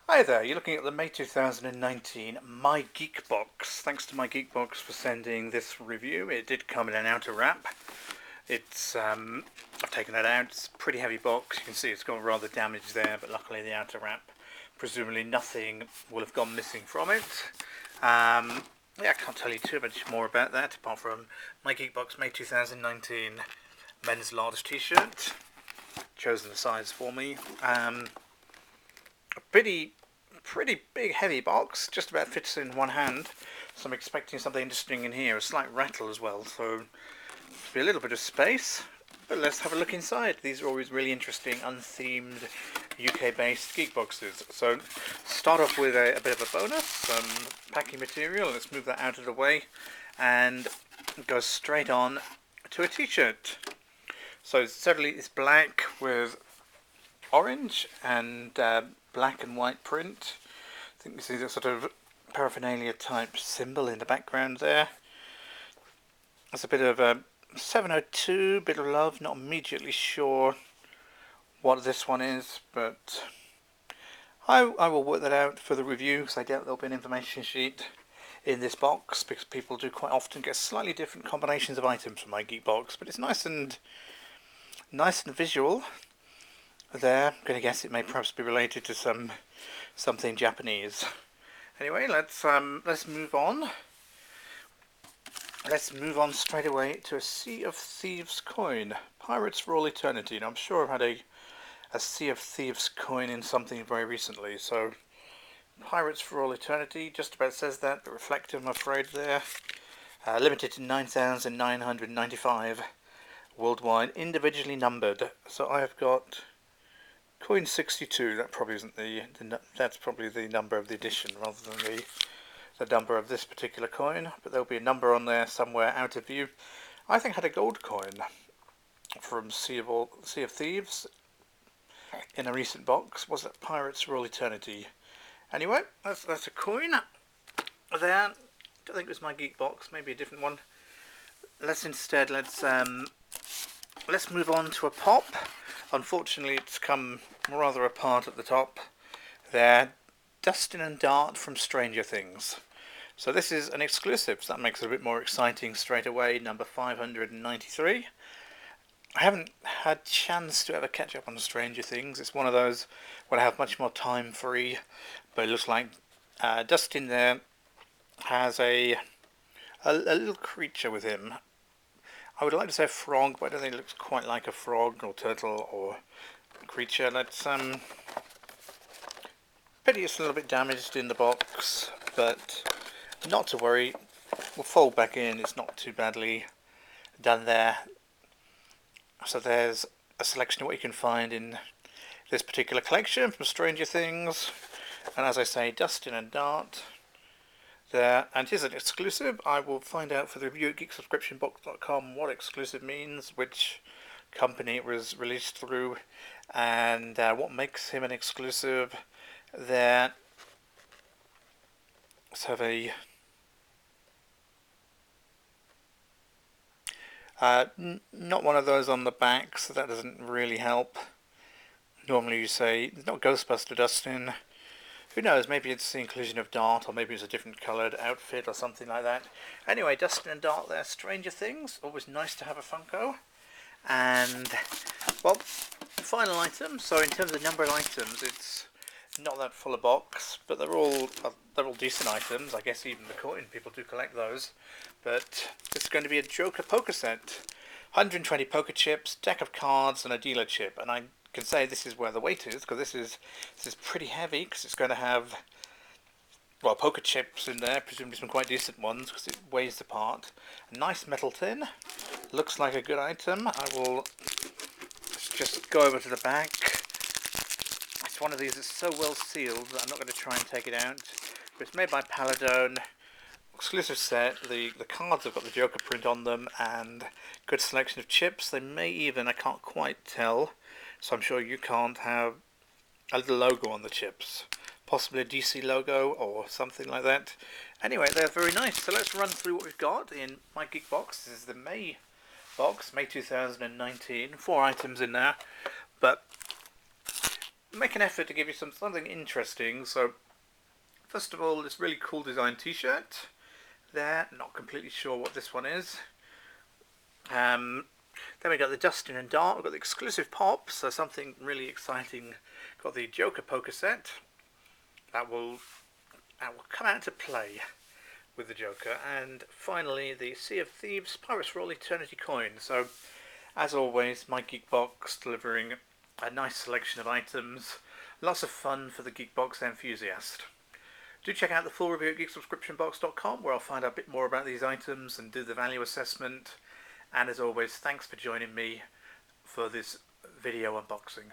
Hi there, you're looking at the May 2019 My Geek Box. Thanks to My Geek Box for sending this review. It did come in an outer wrap. I've taken that out. It's a pretty heavy box. You can see it's got rather damage there, but luckily the outer wrap, presumably nothing will have gone missing from it. Yeah, I can't tell you too much more about that apart from My Geek Box May 2019 men's large t-shirt. Chosen the size for me. A pretty big heavy box, just about fits in one hand, so I'm expecting something interesting in here. A slight rattle as well, so be a little bit of space, but let's have a look inside. These are always really interesting unthemed UK based geek boxes. So start off with a bit of a bonus, some packing material. Let's move that out of the way and go straight on to a t-shirt. So certainly it's black with orange and black and white print. I think this is a sort of paraphernalia type symbol in the background there. There's a bit of a 702, bit of love, not immediately sure what this one is, but I will work that out for the review, because I doubt there'll be an information sheet in this box, because people do quite often get slightly different combinations of items from My Geek Box, but it's nice and visual. There, I'm going to guess it may perhaps be related to something Japanese. Anyway, let's move on. Let's move on straight away to a Sea of Thieves coin. Pirates for All Eternity. Now, I'm sure I've had a Sea of Thieves coin in something very recently. So, Pirates for All Eternity, just about says that, but reflective, I'm afraid, there. Limited to 9,995 worldwide, individually numbered. So I have got coin 62. That probably isn't that's probably the number of the edition rather than the number of this particular coin, but there'll be a number on there somewhere out of view. I think I had a gold coin from Sea of Thieves in a recent box. Was it Pirates for All Eternity? Anyway, that's a coin there. I don't think it was My Geek Box, maybe a different one. Let's move on to a pop. Unfortunately, it's come rather apart at the top there. Dustin and Dart from Stranger Things. So this is an exclusive, so that makes it a bit more exciting straight away. Number 593. I haven't had chance to ever catch up on Stranger Things. It's one of those where I have much more time free, but it looks like Dustin there has a little creature with him. I would like to say frog, but I don't think it looks quite like a frog or turtle or creature. Let's pity it's a little bit damaged in the box, but not to worry. We'll fold back in. It's not too badly done there. So there's a selection of what you can find in this particular collection from Stranger Things, and as I say, Dustin and Dart there, and here's an exclusive. I will find out for the review at geeksubscriptionbox.com what exclusive means, which company it was released through, and what makes him an exclusive there. Let's have a not one of those on the back, so that doesn't really help. Normally you say, not Ghostbuster Dustin. Who knows, maybe it's the inclusion of Dart, or maybe it's a different coloured outfit or something like that. Anyway, Dustin and Dart there, Stranger Things. Always nice to have a Funko. And, well, final item. So in terms of number of items, it's not that full a box, but they're all decent items. I guess even the coin, people do collect those. But it's going to be a Joker poker set. 120 poker chips, deck of cards, and a dealer chip. And I can say this is where the weight is, because this is pretty heavy, because it's going to have, well, poker chips in there, presumably some quite decent ones, because it weighs the part. A nice metal tin, looks like a good item. I will just go over to the back. It's one of these that's so well sealed that I'm not going to try and take it out, but it's made by Paladone. Exclusive set. The cards have got the Joker print on them, and good selection of chips. They may even, I can't quite tell, so I'm sure you can't, have a little logo on the chips. Possibly a DC logo or something like that. Anyway, they're very nice. So let's run through what we've got in My Geek Box. This is the May box, May 2019. 4 items in there. But make an effort to give you something interesting. So first of all, this really cool design t-shirt there. Not completely sure what this one is. Then we got the Dustin and Dart. We've got the exclusive pop, so something really exciting. Got the Joker poker set. That will come out to play with the Joker. And finally, the Sea of Thieves Pirates for All Eternity coin. So, as always, my Geek Box delivering a nice selection of items. Lots of fun for the Geek Box enthusiast. Do check out the full review at geeksubscriptionbox.com, where I'll find out a bit more about these items and do the value assessment. And as always, thanks for joining me for this video unboxing.